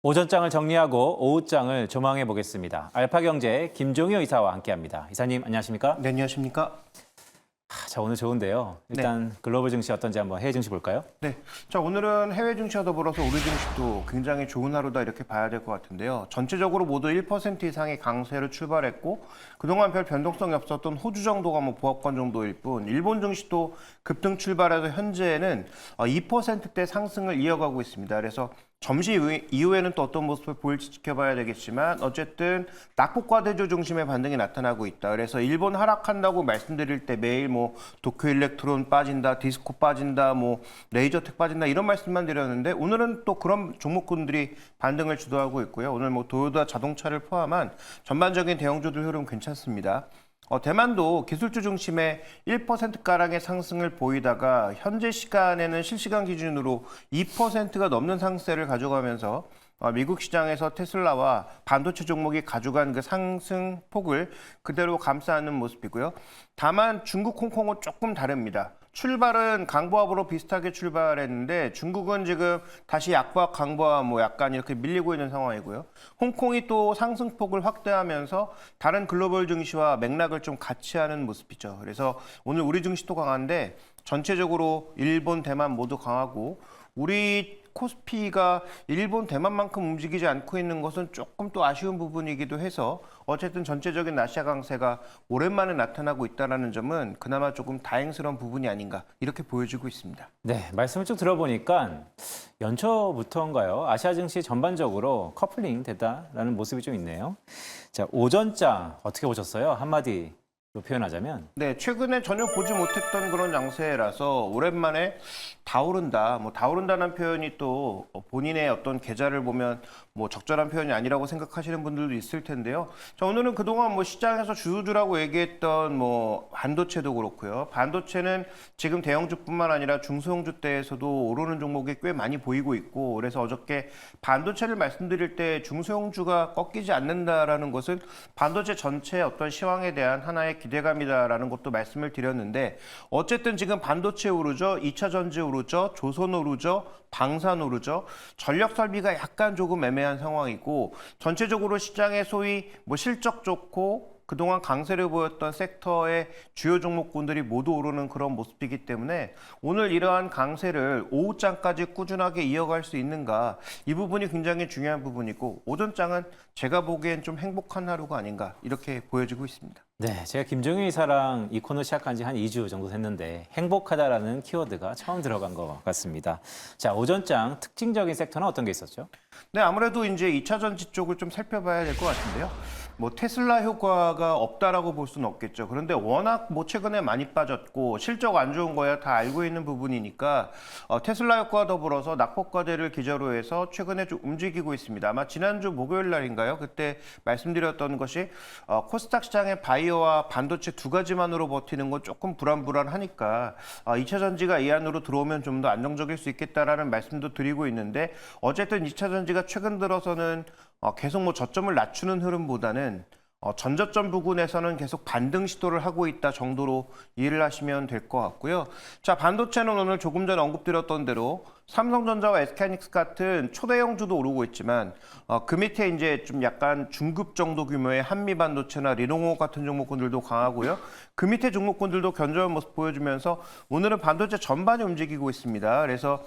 오전장을 정리하고 오후장을 조망해 보겠습니다. 알파경제 김종효 이사와 함께합니다. 이사님 안녕하십니까? 네, 안녕하십니까? 자, 오늘 좋은데요. 일단 글로벌 증시 어떤지 한번 해외 증시 볼까요? 네, 자 오늘은 해외 증시와 더불어서 우리 증시도 굉장히 좋은 하루다 이렇게 봐야 될 것 같은데요. 전체적으로 모두 1% 이상의 강세로 출발했고 그동안 별 변동성이 없었던 호주 정도가 보합권 정도일 뿐 일본 증시도 급등 출발해서 현재는 2%대 상승을 이어가고 있습니다. 그래서 점심 이후에는 또 어떤 모습을 보일지 지켜봐야 되겠지만 어쨌든 낙폭과 대조 중심의 반등이 나타나고 있다. 그래서 일본 하락한다고 말씀드릴 때 매일 도쿄 일렉트론 빠진다, 디스코 빠진다, 레이저텍 빠진다 이런 말씀만 드렸는데 오늘은 또 그런 종목군들이 반등을 주도하고 있고요. 오늘 도요타 자동차를 포함한 전반적인 대형주들 흐름 괜찮습니다. 대만도 기술주 중심의 1%가량의 상승을 보이다가 현재 시간에는 실시간 기준으로 2%가 넘는 상세를 가져가면서 미국 시장에서 테슬라와 반도체 종목이 가져간 그 상승폭을 그대로 감싸는 모습이고요. 다만 중국, 홍콩은 조금 다릅니다. 출발은 강보합으로 비슷하게 출발했는데 중국은 지금 다시 약보합, 강보합 약간 이렇게 밀리고 있는 상황이고요. 홍콩이 또 상승폭을 확대하면서 다른 글로벌 증시와 맥락을 좀 같이 하는 모습이죠. 그래서 오늘 우리 증시도 강한데 전체적으로 일본, 대만 모두 강하고 우리 코스피가 일본, 대만만큼 움직이지 않고 있는 것은 조금 또 아쉬운 부분이기도 해서 어쨌든 전체적인 아시아 강세가 오랜만에 나타나고 있다는 점은 그나마 조금 다행스러운 부분이 아닌가 이렇게 보여지고 있습니다. 네, 말씀을 쭉 들어보니까 연초부터인가요? 아시아 증시 전반적으로 커플링 됐다라는 모습이 좀 있네요. 자, 오전장 어떻게 보셨어요? 한마디로 표현하자면. 네, 최근에 전혀 보지 못했던 그런 양세라서 오랜만에 다 오른다. 다 오른다는 표현이 또 본인의 어떤 계좌를 보면 적절한 표현이 아니라고 생각하시는 분들도 있을 텐데요. 자, 오늘은 그동안 시장에서 주주라고 얘기했던 반도체도 그렇고요. 반도체는 지금 대형주뿐만 아니라 중소형주대에서도 오르는 종목이 꽤 많이 보이고 있고 그래서 어저께 반도체를 말씀드릴 때 중소형주가 꺾이지 않는다라는 것은 반도체 전체의 어떤 시황에 대한 하나의 기대감이다라는 것도 말씀을 드렸는데 어쨌든 지금 반도체 오르죠, 2차 전지 오르죠, 조선 오르죠, 방산 오르죠. 전력 설비가 약간 조금 애매한 상황이고 전체적으로 시장의 소위 실적 좋고 그동안 강세를 보였던 섹터의 주요 종목군들이 모두 오르는 그런 모습이기 때문에 오늘 이러한 강세를 오후장까지 꾸준하게 이어갈 수 있는가 이 부분이 굉장히 중요한 부분이고 오전장은 제가 보기엔 좀 행복한 하루가 아닌가 이렇게 보여지고 있습니다. 네, 제가 김종효 이사랑 이 코너 시작한 지 한 2주 정도 됐는데 행복하다라는 키워드가 처음 들어간 것 같습니다. 자, 오전장 특징적인 섹터는 어떤 게 있었죠? 네, 아무래도 이제 2차 전지 쪽을 좀 살펴봐야 될 것 같은데요. 테슬라 효과가 없다라고 볼 수는 없겠죠. 그런데 워낙 최근에 많이 빠졌고 실적 안 좋은 거야 다 알고 있는 부분이니까 테슬라 효과와 더불어서 낙폭과대를 기저로 해서 최근에 좀 움직이고 있습니다. 아마 지난주 목요일 날인가요? 그때 말씀드렸던 것이 코스닥 시장의 바이오와 반도체 두 가지만으로 버티는 건 조금 불안불안하니까 2차 전지가 이 안으로 들어오면 좀 더 안정적일 수 있겠다라는 말씀도 드리고 있는데 어쨌든 2차 전지가 최근 들어서는 계속 저점을 낮추는 흐름보다는 전저점 부근에서는 계속 반등 시도를 하고 있다 정도로 이해를 하시면 될 것 같고요. 자, 반도체는 오늘 조금 전에 언급드렸던 대로 삼성전자와 SK하이닉스 같은 초대형주도 오르고 있지만 그 밑에 이제 좀 약간 중급 정도 규모의 한미반도체나 리노호 같은 종목군들도 강하고요. 그 밑에 종목군들도 견조한 모습 보여주면서 오늘은 반도체 전반이 움직이고 있습니다. 그래서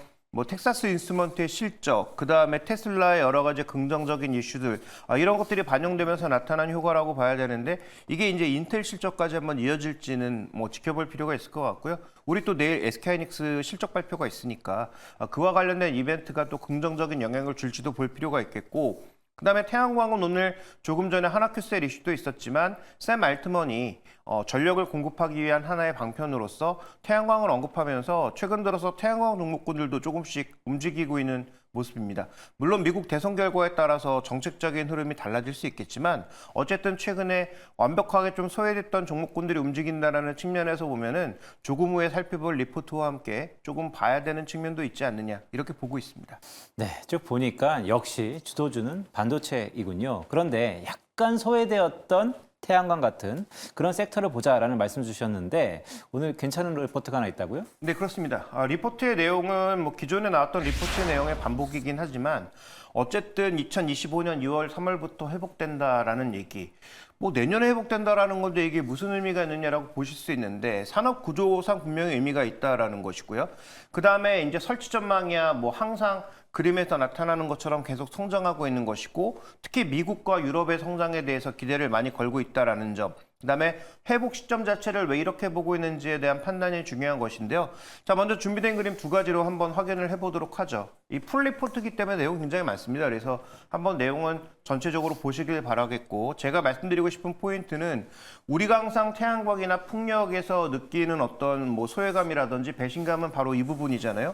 텍사스 인스트루먼트의 실적, 그다음에 테슬라의 여러 가지 긍정적인 이슈들 이런 것들이 반영되면서 나타난 효과라고 봐야 되는데 이게 이제 인텔 실적까지 한번 이어질지는 지켜볼 필요가 있을 것 같고요. 우리 또 내일 SK하이닉스 실적 발표가 있으니까 그와 관련된 이벤트가 또 긍정적인 영향을 줄지도 볼 필요가 있겠고 그다음에 태양광은 오늘 조금 전에 하나큐셀 이슈도 있었지만 샘 알트먼이 전력을 공급하기 위한 하나의 방편으로서 태양광을 언급하면서 최근 들어서 태양광 종목군들도 조금씩 움직이고 있는 모습입니다. 물론 미국 대선 결과에 따라서 정책적인 흐름이 달라질 수 있겠지만 어쨌든 최근에 완벽하게 좀 소외됐던 종목군들이 움직인다는 측면에서 보면은 조금 후에 살펴볼 리포트와 함께 조금 봐야 되는 측면도 있지 않느냐 이렇게 보고 있습니다. 네, 쭉 보니까 역시 주도주는 반도체이군요. 그런데 약간 소외되었던 태양광 같은 그런 섹터를 보자라는 말씀 주셨는데 오늘 괜찮은 리포트가 하나 있다고요? 네, 그렇습니다. 리포트의 내용은 뭐 기존에 나왔던 리포트의 내용의 반복이긴 하지만 어쨌든 2025년 2월, 3월부터 회복된다라는 얘기. 뭐 내년에 회복된다라는 건데 이게 무슨 의미가 있느냐라고 보실 수 있는데 산업 구조상 분명히 의미가 있다라는 것이고요. 그다음에 이제 설치 전망이야 뭐 항상 그림에서 나타나는 것처럼 계속 성장하고 있는 것이고 특히 미국과 유럽의 성장에 대해서 기대를 많이 걸고 있다라는 점. 그다음에 회복 시점 자체를 왜 이렇게 보고 있는지에 대한 판단이 중요한 것인데요. 자, 먼저 준비된 그림 두 가지로 한번 확인을 해보도록 하죠. 이 풀리포트기 때문에 내용 굉장히 많습니다. 그래서 한번 내용은 전체적으로 보시길 바라겠고 제가 말씀드리고 싶은 포인트는 우리가 항상 태양광이나 풍력에서 느끼는 어떤 뭐 소외감이라든지 배신감은 바로 이 부분이잖아요.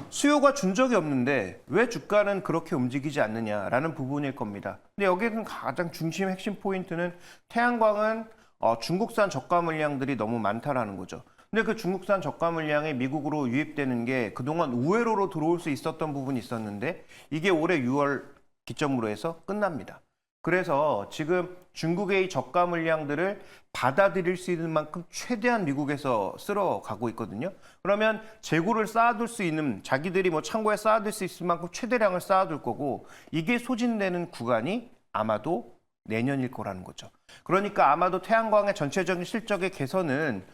수요가 준 적이 없는데 왜 주가는 그렇게 움직이지 않느냐라는 부분일 겁니다. 근데 여기는 가장 중심 핵심 포인트는 태양광은 중국산 저가 물량들이 너무 많다라는 거죠. 근데 그 중국산 저가 물량이 미국으로 유입되는 게 그동안 우회로로 들어올 수 있었던 부분이 있었는데 이게 올해 6월 기점으로 해서 끝납니다. 그래서 지금 중국의 이 저가 물량들을 받아들일 수 있는 만큼 최대한 미국에서 쓸어가고 있거든요. 그러면 재고를 쌓아둘 수 있는 자기들이 뭐 창고에 쌓아둘 수 있을 만큼 최대량을 쌓아둘 거고 이게 소진되는 구간이 아마도 내년일 거라는 거죠. 그러니까 아마도 태양광의 전체적인 실적의 개선은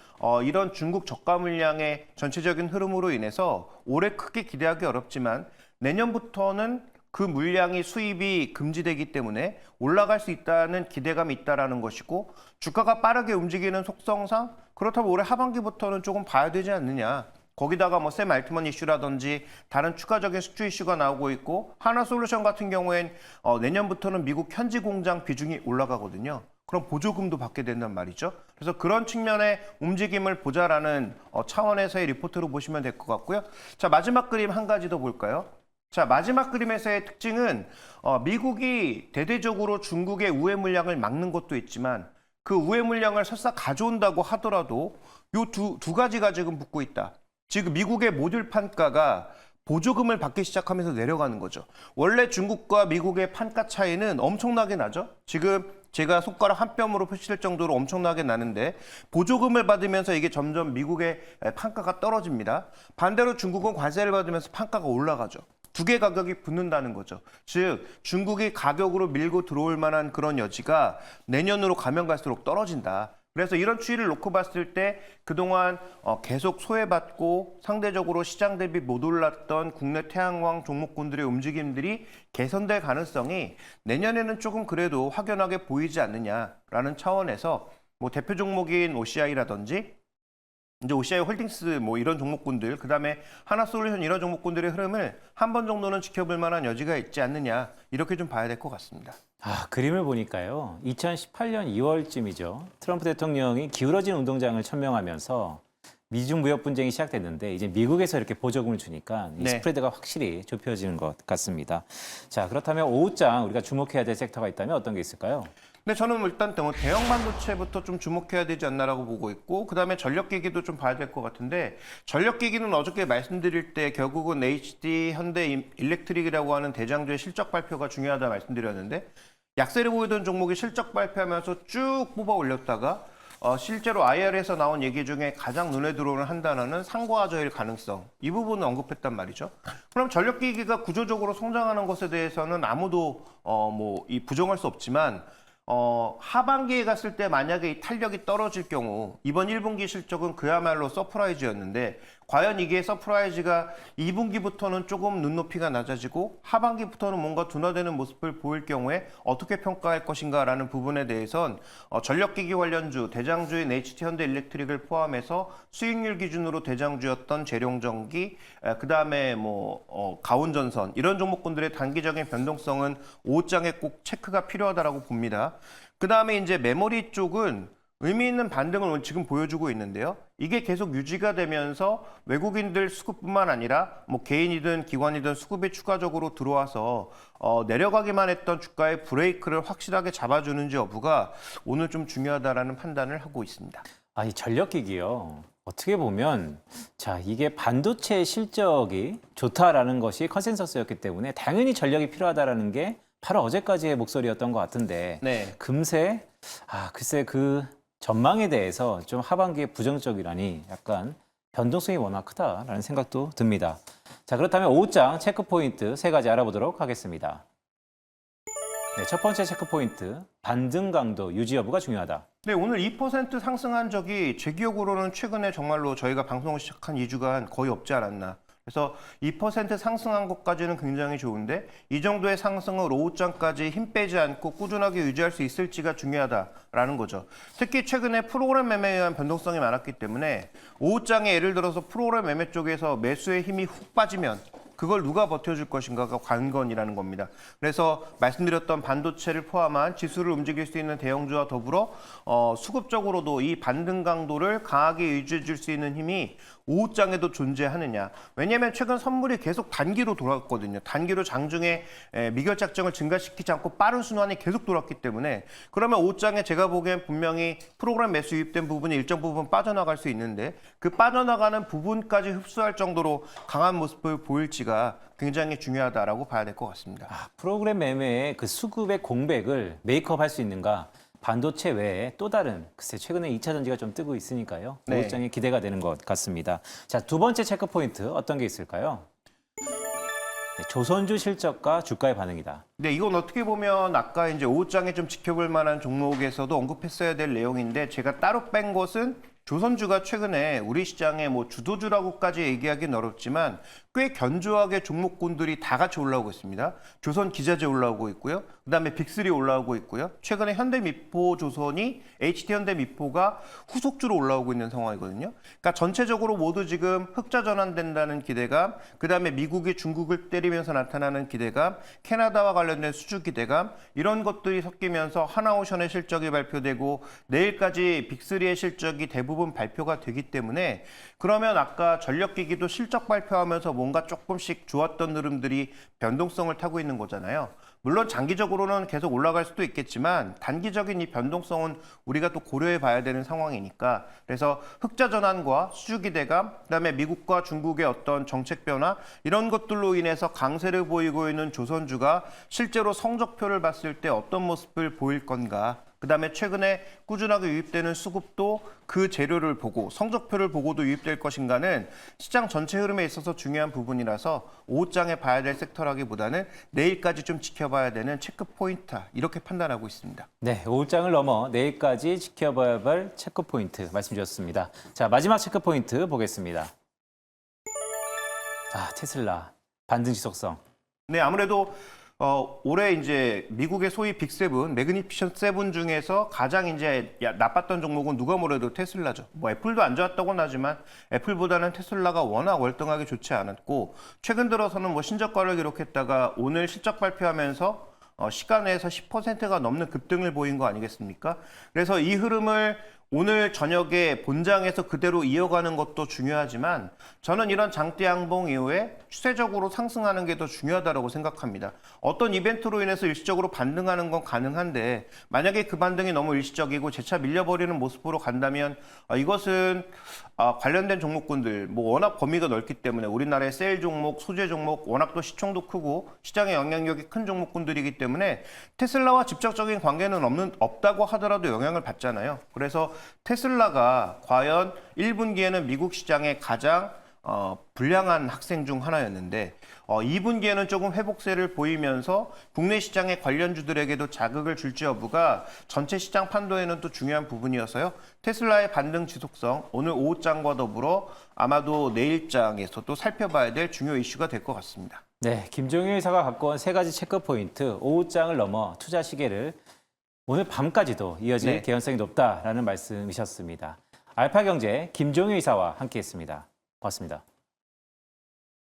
이런 중국 저가 물량의 전체적인 흐름으로 인해서 올해 크게 기대하기 어렵지만 내년부터는 그 물량이 수입이 금지되기 때문에 올라갈 수 있다는 기대감이 있다라는 것이고 주가가 빠르게 움직이는 속성상 그렇다면 올해 하반기부터는 조금 봐야 되지 않느냐. 거기다가 뭐 샘 알트먼 이슈라든지 다른 추가적인 수주 이슈가 나오고 있고 하나솔루션 같은 경우엔 내년부터는 미국 현지 공장 비중이 올라가거든요. 그럼 보조금도 받게 된단 말이죠. 그래서 그런 측면의 움직임을 보자라는 차원에서의 리포트로 보시면 될 것 같고요. 자, 마지막 그림 한 가지 더 볼까요? 자, 마지막 그림에서의 특징은 미국이 대대적으로 중국의 우회 물량을 막는 것도 있지만 그 우회 물량을 설사 가져온다고 하더라도 요 두 가지가 지금 붙고 있다. 지금 미국의 모듈 판가가 보조금을 받기 시작하면서 내려가는 거죠. 원래 중국과 미국의 판가 차이는 엄청나게 나죠. 지금 제가 손가락 한 뼘으로 표시될 정도로 엄청나게 나는데 보조금을 받으면서 이게 점점 미국의 판가가 떨어집니다. 반대로 중국은 관세를 받으면서 판가가 올라가죠. 두 개 가격이 붙는다는 거죠. 즉 중국이 가격으로 밀고 들어올 만한 그런 여지가 내년으로 가면 갈수록 떨어진다. 그래서 이런 추이를 놓고 봤을 때 그동안 계속 소외받고 상대적으로 시장 대비 못 올랐던 국내 태양광 종목군들의 움직임들이 개선될 가능성이 내년에는 조금 그래도 확연하게 보이지 않느냐라는 차원에서 뭐 대표 종목인 OCI라든지 이제 OCI 홀딩스 뭐 이런 종목군들, 그다음에 하나솔루션 이런 종목군들의 흐름을 한 번 정도는 지켜볼 만한 여지가 있지 않느냐 이렇게 좀 봐야 될 것 같습니다. 그림을 보니까요. 2018년 2월쯤이죠. 트럼프 대통령이 기울어진 운동장을 천명하면서 미중 무역 분쟁이 시작됐는데 이제 미국에서 이렇게 보조금을 주니까 이 네. 스프레드가 확실히 좁혀지는 것 같습니다. 자, 그렇다면 오후장 우리가 주목해야 될 섹터가 있다면 어떤 게 있을까요? 근데 저는 일단 대형 반도체부터 좀 주목해야 되지 않나라고 보고 있고 그다음에 전력기기도 좀 봐야 될 것 같은데 전력기기는 어저께 말씀드릴 때 결국은 HD 현대 일렉트릭이라고 하는 대장주의 실적 발표가 중요하다 말씀드렸는데 약세를 보이던 종목이 실적 발표하면서 쭉 뽑아 올렸다가 실제로 IR에서 나온 얘기 중에 가장 눈에 들어오는 한 단어는 상고하저일 가능성. 이 부분을 언급했단 말이죠. 그럼 전력기기가 구조적으로 성장하는 것에 대해서는 아무도 부정할 수 없지만 하반기에 갔을 때 만약에 이 탄력이 떨어질 경우 이번 1분기 실적은 그야말로 서프라이즈였는데 과연 이게 서프라이즈가 2분기부터는 조금 눈높이가 낮아지고 하반기부터는 뭔가 둔화되는 모습을 보일 경우에 어떻게 평가할 것인가라는 부분에 대해선 전력기기 관련주, 대장주인 HT현대일렉트릭을 포함해서 수익률 기준으로 대장주였던 재룡전기, 그다음에 가온전선 이런 종목군들의 단기적인 변동성은 5장에 꼭 체크가 필요하다라고 봅니다. 그다음에 이제 메모리 쪽은 의미 있는 반등을 지금 보여주고 있는데요. 이게 계속 유지가 되면서 외국인들 수급뿐만 아니라 개인이든 기관이든 수급이 추가적으로 들어와서 내려가기만 했던 주가의 브레이크를 확실하게 잡아주는지 여부가 오늘 좀 중요하다라는 판단을 하고 있습니다. 이 전력기기요. 어떻게 보면 이게 반도체 실적이 좋다라는 것이 컨센서스였기 때문에 당연히 전력이 필요하다라는 게 바로 어제까지의 목소리였던 것 같은데 네. 금세 글쎄 그 전망에 대해서 좀 하반기에 부정적이라니 약간 변동성이 워낙 크다라는 생각도 듭니다. 자, 그렇다면 오후장 체크포인트 3가지 알아보도록 하겠습니다. 네, 첫 번째 체크포인트, 반등 강도 유지 여부가 중요하다. 네, 오늘 2% 상승한 적이 제 기억으로는 최근에 정말로 저희가 방송을 시작한 2주간 거의 없지 않았나. 그래서 2% 상승한 것까지는 굉장히 좋은데 이 정도의 상승을 오후장까지 힘 빼지 않고 꾸준하게 유지할 수 있을지가 중요하다라는 거죠. 특히 최근에 프로그램 매매에 의한 변동성이 많았기 때문에 오후장에 예를 들어서 프로그램 매매 쪽에서 매수의 힘이 훅 빠지면 그걸 누가 버텨줄 것인가가 관건이라는 겁니다. 그래서 말씀드렸던 반도체를 포함한 지수를 움직일 수 있는 대형주와 더불어 수급적으로도 이 반등 강도를 강하게 유지해 줄 수 있는 힘이 오후장에도 존재하느냐. 왜냐하면 최근 선물이 계속 단기로 돌았거든요. 단기로 장중에 미결작정을 증가시키지 않고 빠른 순환이 계속 돌았기 때문에 그러면 오후장에 제가 보기엔 분명히 프로그램 매수 유입된 부분이 일정 부분 빠져나갈 수 있는데 그 빠져나가는 부분까지 흡수할 정도로 강한 모습을 보일지가 굉장히 중요하다라고 봐야 될 것 같습니다. 프로그램 매매의 그 수급의 공백을 메이크업할 수 있는가? 반도체 외에 또 다른 글쎄 최근에 2차 전지가 좀 뜨고 있으니까요. 네. 오후장에 기대가 되는 것 같습니다. 자, 두 번째 체크 포인트 어떤 게 있을까요? 네, 조선주 실적과 주가의 반응이다. 네, 이건 어떻게 보면 아까 이제 오후장에 좀 지켜볼 만한 종목에서도 언급했어야 될 내용인데 제가 따로 뺀 것은 조선주가 최근에 우리 시장의 뭐 주도주라고까지 얘기하기는 어렵지만 꽤 견조하게 종목군들이 다 같이 올라오고 있습니다. 조선 기자재 올라오고 있고요. 그다음에 빅3 올라오고 있고요. 최근에 현대미포조선이 HT현대미포가 후속주로 올라오고 있는 상황이거든요. 그러니까 전체적으로 모두 지금 흑자 전환된다는 기대감, 그다음에 미국이 중국을 때리면서 나타나는 기대감, 캐나다와 관련된 수주 기대감 이런 것들이 섞이면서 하나오션의 실적이 발표되고 내일까지 빅3의 실적이 대부분 발표가 되기 때문에 그러면 아까 전력기기도 실적 발표하면서 뭔가 조금씩 좋았던 흐름들이 변동성을 타고 있는 거잖아요. 물론 장기적으로는 계속 올라갈 수도 있겠지만 단기적인 이 변동성은 우리가 또 고려해 봐야 되는 상황이니까 그래서 흑자 전환과 수주 기대감, 그다음에 미국과 중국의 어떤 정책 변화 이런 것들로 인해서 강세를 보이고 있는 조선주가 실제로 성적표를 봤을 때 어떤 모습을 보일 건가? 그다음에 최근에 꾸준하게 유입되는 수급도 그 재료를 보고 성적표를 보고도 유입될 것인가는 시장 전체 흐름에 있어서 중요한 부분이라서 오후장에 봐야 될 섹터라기보다는 내일까지 좀 지켜봐야 되는 체크 포인트 이렇게 판단하고 있습니다. 네, 오후장을 넘어 내일까지 지켜봐야 할 체크 포인트 말씀 주셨습니다. 자, 마지막 체크 포인트 보겠습니다. 테슬라 반등 지속성. 네, 아무래도 올해 이제 미국의 소위 빅7, 매그니피션 7 중에서 가장 이제 나빴던 종목은 누가 뭐래도 테슬라죠. 뭐 애플도 안 좋았다고는 하지만 애플보다는 테슬라가 워낙 월등하게 좋지 않았고 최근 들어서는 뭐 신저가를 기록했다가 오늘 실적 발표하면서 시간에서 10%가 넘는 급등을 보인 거 아니겠습니까? 그래서 이 흐름을 오늘 저녁에 본장에서 그대로 이어가는 것도 중요하지만 저는 이런 장대 양봉 이후에 추세적으로 상승하는 게 더 중요하다고 생각합니다. 어떤 이벤트로 인해서 일시적으로 반등하는 건 가능한데 만약에 그 반등이 너무 일시적이고 재차 밀려버리는 모습으로 간다면 이것은 관련된 종목군들 뭐 워낙 범위가 넓기 때문에 우리나라의 세일 종목, 소재 종목 워낙 또 시총도 크고 시장의 영향력이 큰 종목군들이기 때문에 테슬라와 직접적인 관계는 없다고 하더라도 영향을 받잖아요. 그래서 테슬라가 과연 1분기에는 미국 시장의 가장 불량한 학생 중 하나였는데 2분기에는 조금 회복세를 보이면서 국내 시장의 관련주들에게도 자극을 줄지 여부가 전체 시장 판도에는 또 중요한 부분이어서요. 테슬라의 반등 지속성 오늘 오후장과 더불어 아마도 내일장에서 또 살펴봐야 될 중요 이슈가 될 것 같습니다. 네, 김종일 의사가 갖고 온 3가지 체크 포인트 오후장을 넘어 투자 시계를 오늘 밤까지도 이어질 네. 개연성이 높다라는 말씀이셨습니다. 알파경제 김종일 이사와 함께했습니다. 고맙습니다.